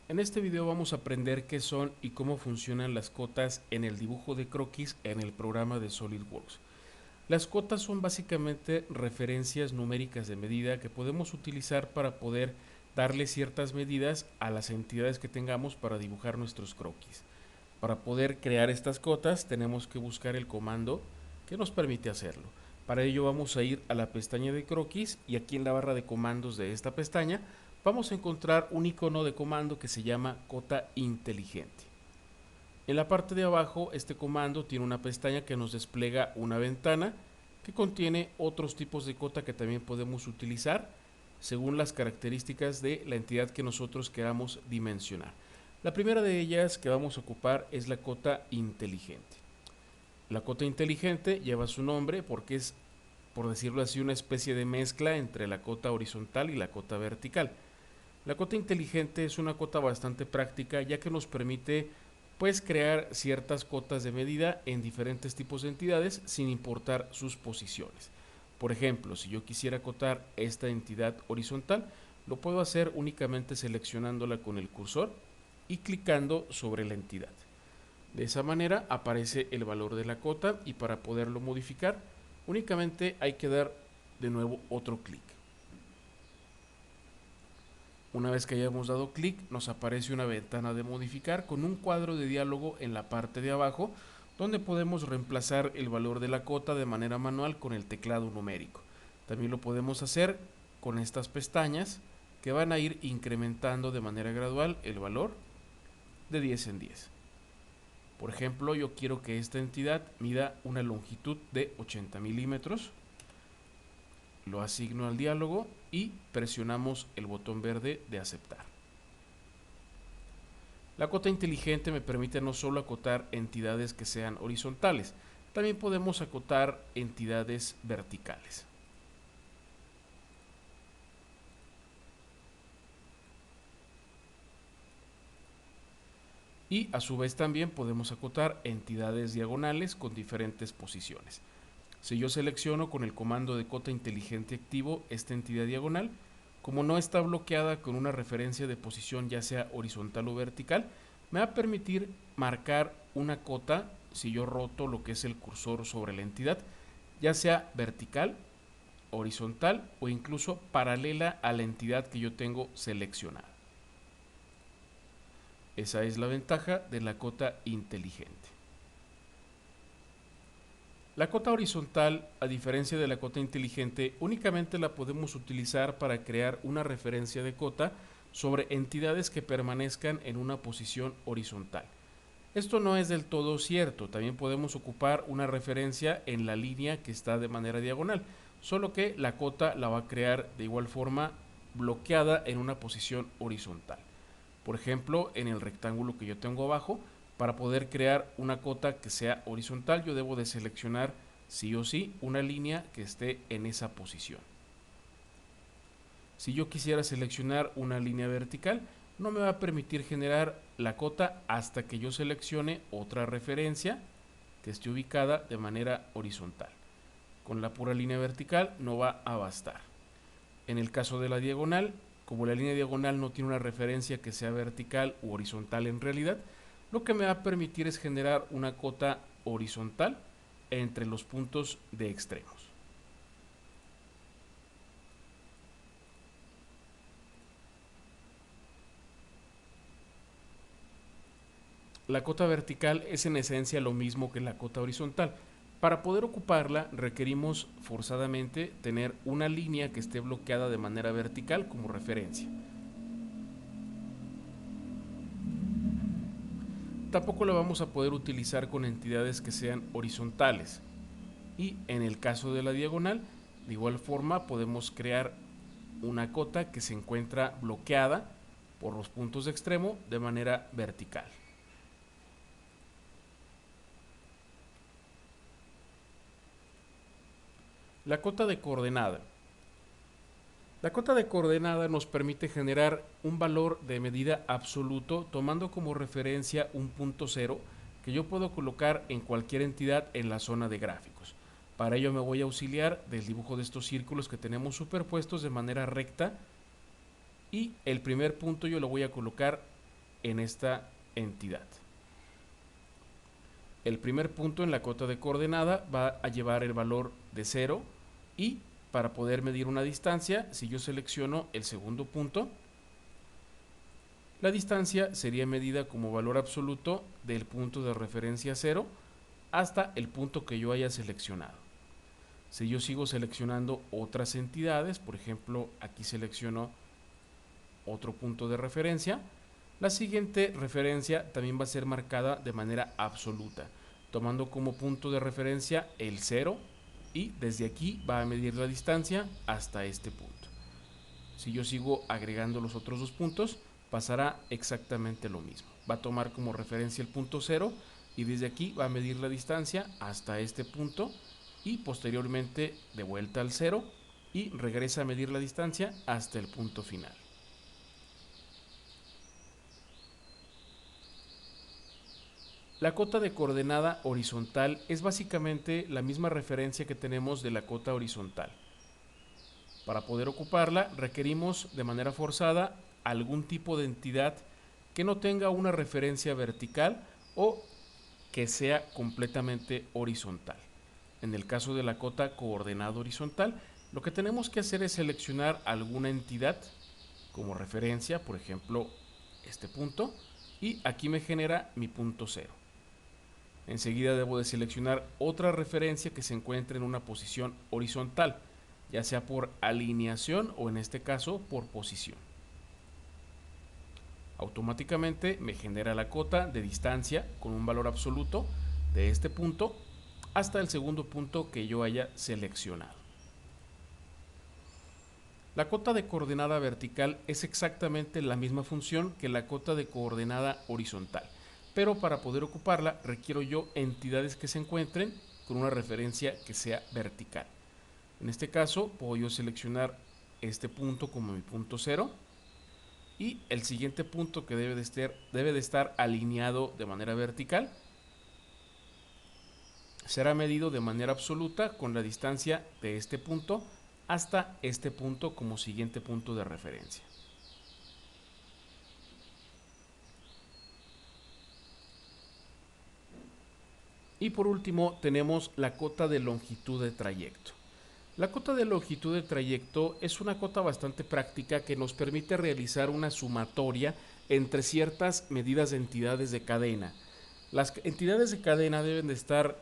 En este video vamos a aprender qué son y cómo funcionan las cotas en el dibujo de croquis en el programa de SolidWorks. Las cotas son básicamente referencias numéricas de medida que podemos utilizar para poder darle ciertas medidas a las entidades que tengamos para dibujar nuestros croquis. Para poder crear estas cotas tenemos que buscar el comando que nos permite hacerlo. Para ello vamos a ir a la pestaña de croquis y aquí en la barra de comandos de esta pestaña vamos a encontrar un icono de comando que se llama cota inteligente. En la parte de abajo este comando tiene una pestaña que nos despliega una ventana que contiene otros tipos de cota que también podemos utilizar según las características de la entidad que nosotros queramos dimensionar. La primera de ellas que vamos a ocupar es la cota inteligente. La cota inteligente lleva su nombre porque es, por decirlo así, una especie de mezcla entre la cota horizontal y la cota vertical. La cota inteligente es una cota bastante práctica ya que nos permite pues crear ciertas cotas de medida en diferentes tipos de entidades sin importar sus posiciones. Por ejemplo, si yo quisiera acotar esta entidad horizontal, lo puedo hacer únicamente seleccionándola con el cursor y clicando sobre la entidad. De esa manera aparece el valor de la cota y para poderlo modificar únicamente hay que dar de nuevo otro clic. Una vez que hayamos dado clic nos aparece una ventana de modificar con un cuadro de diálogo en la parte de abajo donde podemos reemplazar el valor de la cota de manera manual con el teclado numérico. También lo podemos hacer con estas pestañas que van a ir incrementando de manera gradual el valor de 10 en 10. Por ejemplo, yo quiero que esta entidad mida una longitud de 80 milímetros. Lo asigno al diálogo y presionamos el botón verde de aceptar. La cota inteligente me permite no solo acotar entidades que sean horizontales, también podemos acotar entidades verticales. Y a su vez también podemos acotar entidades diagonales con diferentes posiciones. Si yo selecciono con el comando de cota inteligente activo esta entidad diagonal, como no está bloqueada con una referencia de posición ya sea horizontal o vertical, me va a permitir marcar una cota si yo roto lo que es el cursor sobre la entidad, ya sea vertical, horizontal o incluso paralela a la entidad que yo tengo seleccionada. Esa es la ventaja de la cota inteligente. La cota horizontal, a diferencia de la cota inteligente, únicamente la podemos utilizar para crear una referencia de cota sobre entidades que permanezcan en una posición horizontal. Esto no es del todo cierto, también podemos ocupar una referencia en la línea que está de manera diagonal, solo que la cota la va a crear de igual forma bloqueada en una posición horizontal. Por ejemplo, en el rectángulo que yo tengo abajo, para poder crear una cota que sea horizontal, yo debo de seleccionar sí o sí una línea que esté en esa posición. Si yo quisiera seleccionar una línea vertical, no me va a permitir generar la cota hasta que yo seleccione otra referencia que esté ubicada de manera horizontal. Con la pura línea vertical no va a bastar. En el caso de la diagonal, como la línea diagonal no tiene una referencia que sea vertical u horizontal en realidad, lo que me va a permitir es generar una cota horizontal entre los puntos de extremos. La cota vertical es en esencia lo mismo que la cota horizontal. Para poder ocuparla requerimos forzadamente tener una línea que esté bloqueada de manera vertical como referencia. Tampoco la vamos a poder utilizar con entidades que sean horizontales. Y en el caso de la diagonal, de igual forma podemos crear una cota que se encuentra bloqueada por los puntos de extremo de manera vertical. La cota de coordenada. La cota de coordenada nos permite generar un valor de medida absoluto tomando como referencia un punto cero que yo puedo colocar en cualquier entidad en la zona de gráficos. Para ello me voy a auxiliar del dibujo de estos círculos que tenemos superpuestos de manera recta y el primer punto yo lo voy a colocar en esta entidad. El primer punto en la cota de coordenada va a llevar el valor de 0 y para poder medir una distancia, si yo selecciono el segundo punto, la distancia sería medida como valor absoluto del punto de referencia 0 hasta el punto que yo haya seleccionado. Si yo sigo seleccionando otras entidades, por ejemplo, aquí selecciono otro punto de referencia, la siguiente referencia también va a ser marcada de manera absoluta, tomando como punto de referencia el 0 y desde aquí va a medir la distancia hasta este punto. Si yo sigo agregando los otros dos puntos, pasará exactamente lo mismo. Va a tomar como referencia el punto 0 y desde aquí va a medir la distancia hasta este punto y posteriormente de vuelta al 0 y regresa a medir la distancia hasta el punto final. La cota de coordenada horizontal es básicamente la misma referencia que tenemos de la cota horizontal. Para poder ocuparla requerimos de manera forzada algún tipo de entidad que no tenga una referencia vertical o que sea completamente horizontal. En el caso de la cota coordenada horizontal, lo que tenemos que hacer es seleccionar alguna entidad como referencia, por ejemplo, este punto, y aquí me genera mi punto 0. Enseguida debo de seleccionar otra referencia que se encuentre en una posición horizontal, ya sea por alineación o en este caso por posición. Automáticamente me genera la cota de distancia con un valor absoluto de este punto hasta el segundo punto que yo haya seleccionado. La cota de coordenada vertical es exactamente la misma función que la cota de coordenada horizontal, pero para poder ocuparla requiero yo entidades que se encuentren con una referencia que sea vertical. En este caso puedo yo seleccionar este punto como mi punto 0 y el siguiente punto que debe de estar alineado de manera vertical será medido de manera absoluta con la distancia de este punto hasta este punto como siguiente punto de referencia. Y por último tenemos la cota de longitud de trayecto. La cota de longitud de trayecto es una cota bastante práctica que nos permite realizar una sumatoria entre ciertas medidas de entidades de cadena. Las entidades de cadena deben de estar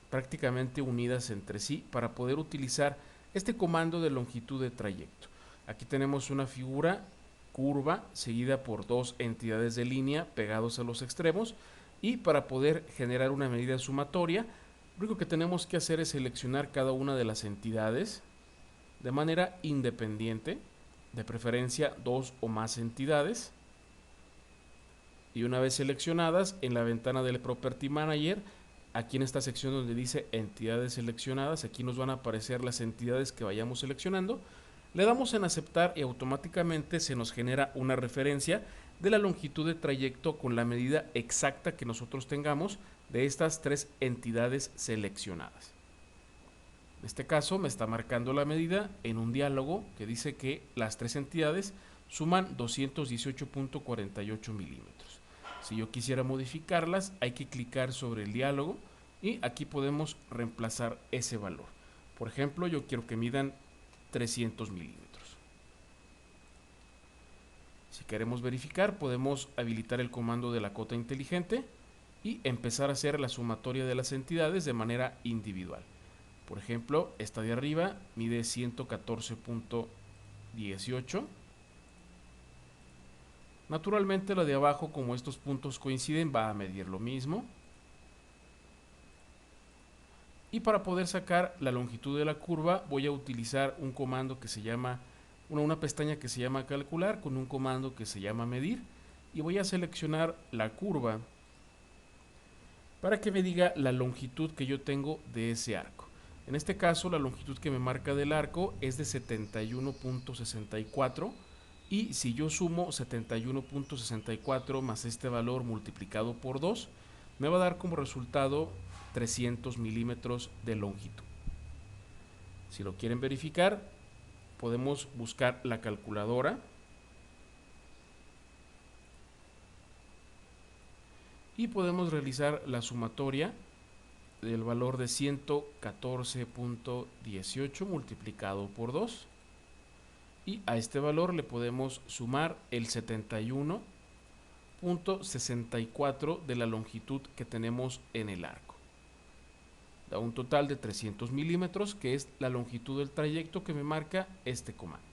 prácticamente unidas entre sí para poder utilizar este comando de longitud de trayecto. Aquí tenemos una figura curva seguida por dos entidades de línea pegados a los extremos y para poder generar una medida sumatoria lo único que tenemos que hacer es seleccionar cada una de las entidades de manera independiente, de preferencia dos o más entidades, y una vez seleccionadas en la ventana del Property Manager, aquí en esta sección donde dice entidades seleccionadas, aquí nos van a aparecer las entidades que vayamos seleccionando, le damos en aceptar y automáticamente se nos genera una referencia de la longitud de trayecto con la medida exacta que nosotros tengamos de estas tres entidades seleccionadas. En este caso me está marcando la medida en un diálogo que dice que las tres entidades suman 218.48 milímetros. Si yo quisiera modificarlas, hay que clicar sobre el diálogo y aquí podemos reemplazar ese valor. Por ejemplo, yo quiero que midan 300 milímetros. Si queremos verificar, podemos habilitar el comando de la cota inteligente y empezar a hacer la sumatoria de las entidades de manera individual. Por ejemplo, esta de arriba mide 114.18. Naturalmente la de abajo, como estos puntos coinciden, va a medir lo mismo. Y para poder sacar la longitud de la curva voy a utilizar un comando que se llama, una pestaña que se llama calcular con un comando que se llama medir. Y voy a seleccionar la curva para que me diga la longitud que yo tengo de ese arco. En este caso la longitud que me marca del arco es de 71.64 y si yo sumo 71.64 más este valor multiplicado por 2 me va a dar como resultado 300 milímetros de longitud. Si lo quieren verificar podemos buscar la calculadora y podemos realizar la sumatoria del valor de 114.18 multiplicado por 2, y a este valor le podemos sumar el 71.64 de la longitud que tenemos en el arco. Da un total de 300 milímetros, que es la longitud del trayecto que me marca este comando.